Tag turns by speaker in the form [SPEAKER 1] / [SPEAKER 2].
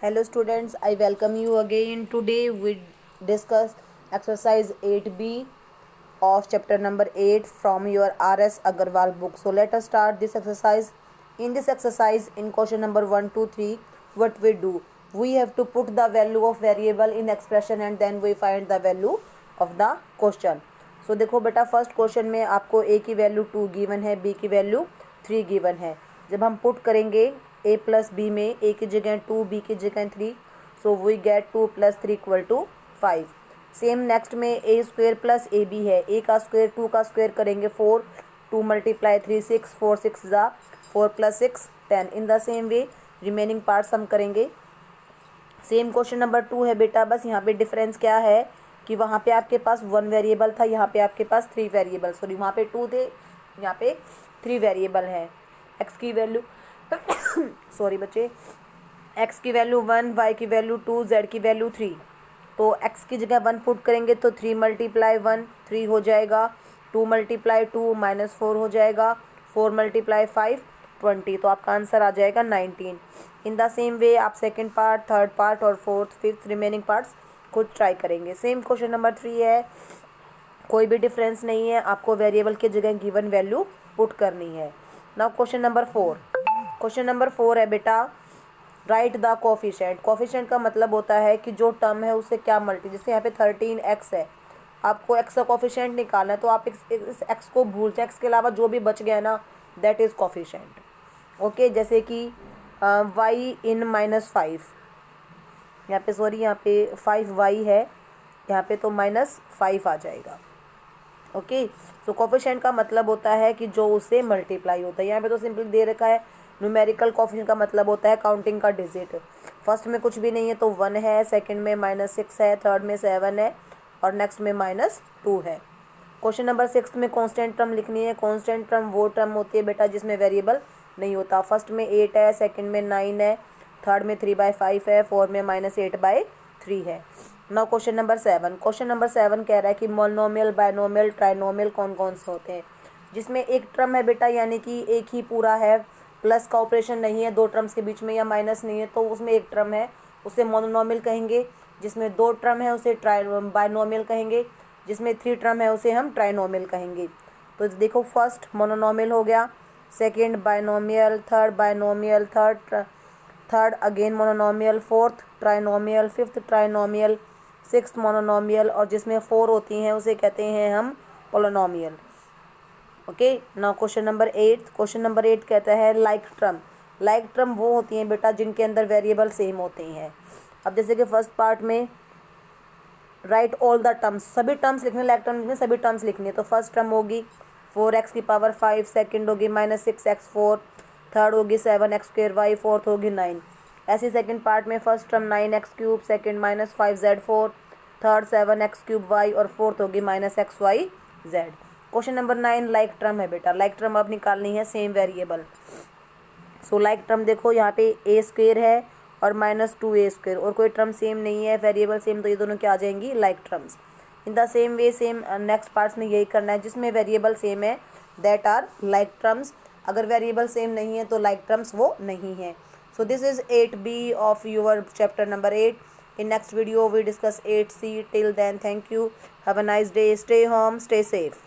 [SPEAKER 1] Hello students, I welcome you again. Today we discuss exercise 8B of chapter number 8 from your RS Agarwal book. So let us start this exercise. In this exercise, in question number 1, 2, 3, what we do? We have to put the value of variable in expression and then we find the value of the question. So देखो बेटा, first question में आपको a की value 2 given है, b की value 3 given है. जब हम पुट करेंगे a प्लस बी में a की जगह 2, b की जगह 3, so we get 2 plus 3 equal to 5. Same next में a square plus a b है, a का स्क्वेयर 2 का स्क्वेयर करेंगे 4, 2 मल्टीप्लाई 3 6, 4 6 ज़ा 4 plus 6 10. In the same way remaining parts हम करेंगे. सेम क्वेश्चन नंबर 2 है बेटा, बस यहाँ पे डिफरेंस क्या है कि वहाँ पे आपके पास 1 वेरिएबल था, यहाँ पे आपके पास 3 वेरिएबल, सॉरी वहाँ पे 2 थे, यहाँ पे 3 वेरिएबल है. x की वैल्यू सॉरी बच्चे, x की वैल्यू 1, y की वैल्यू 2, z की वैल्यू 3. तो x की जगह 1 पुट करेंगे तो 3 मल्टीप्लाई 1 3 हो जाएगा, 2 मल्टीप्लाई 2 -4 हो जाएगा, 4 मल्टीप्लाई 5 20. तो आपका आंसर आ जाएगा 19. इन द सेम वे आप सेकेंड पार्ट, थर्ड पार्ट और फोर्थ फिफ्थ रिमेनिंग पार्ट्स खुद ट्राई करेंगे. सेम क्वेश्चन नंबर 3 है, कोई भी डिफरेंस नहीं है, आपको वेरिएबल की जगह गिवन वैल्यू पुट करनी है. Now question number 4. Question number 4 है बेटा, राइट द कोफिशिएंट. कोफिशिएंट का मतलब होता है कि जो टर्म है उससे क्या मल्टी, जैसे यहाँ पे 13x है, आपको x का कोफिशिएंट निकालना है तो आप इस x को भूल जाए, x के अलावा जो भी बच गया ना दैट इज़ कोफिशिएंट. ओके, जैसे कि y इन -5, यहाँ पे सॉरी यहाँ पे 5y है, यहाँ पे तो -5 आ जाएगा. ओके, सो कोफिशिएंट का मतलब होता है कि जो उससे मल्टीप्लाई होता है. यहाँ पे तो सिंपली दे रखा है. न्यूमेरिकल कोफिशिएंट का मतलब होता है काउंटिंग का डिजिट. फर्स्ट में कुछ भी नहीं है तो 1 है, सेकंड में -6 है, थर्ड में 7 है और नेक्स्ट में -2 है. क्वेश्चन नंबर 6 में कांस्टेंट टर्म लिखनी है. कांस्टेंट टर्म वो टर्म होती है बेटा जिसमें वेरिएबल नहीं होता. फर्स्ट में 8 है, सेकंड में 9 है, थर्ड में 3/5 है, फोर्थ में -8/3 है. Now question number 7. Question number 7 कह रहा है कि मोनोमियल, बायनोमियल, ट्राइनोमियल कौन कौन से होते हैं. जिसमें एक टर्म है बेटा, यानी कि एक ही पूरा है, प्लस का ऑपरेशन नहीं है दो टर्म्स के बीच में, या माइनस नहीं है, तो उसमें एक टर्म है उसे मोनोमियल कहेंगे. जिसमें दो टर्म है उसे बायनोमियल कहेंगे. जिसमें 3 टर्म है उसे हम ट्राइनोमियल कहेंगे. तो देखो, फर्स्ट मोनोमियल हो गया, second binomial, third binomial, third again monomial, fourth trinomial, fifth trinomial, sixth monomial, और जिसमें 4 होती हैं उसे कहते हैं हम polynomial. Okay, now question number 8. Question number 8 कहता है लाइक टर्म. लाइक टर्म वो होती हैं बेटा जिनके अंदर वेरिएबल सेम होते हैं. अब जैसे कि फर्स्ट पार्ट में राइट ऑल द टर्म्स, सभी टर्म्स लिखने, लाइक टर्म लिखने, सभी टर्म्स लिखनी है. तो फर्स्ट टर्म होगी 4x⁵, सेकेंड होगी -6x4, थर्ड होगी 7x²y, फोर्थ होगी 9. ऐसे सेकंड पार्ट में first term 9x3, second -5z4, third 7x3y और फोर्थ होगी -xyz. Question number 9 like term है बेटा. लाइक टर्म अब निकालनी है same variable. So like term देखो, यहाँ पे a² है और -2a² और कोई टर्म सेम नहीं है, वेरिएबल सेम, तो ये दोनों क्या आ जाएंगी, like terms. In the same way same next parts में यही करना है. जिसमें वेरिएबल सेम है दैट आर लाइक टर्म्स. अगर वेरिएबल सेम नहीं है तो लाइक टर्म्स वो नहीं है. So this is 8B of your chapter number 8. In next video we discuss 8C. Till then, thank you. Have a nice day. Stay home. Stay safe.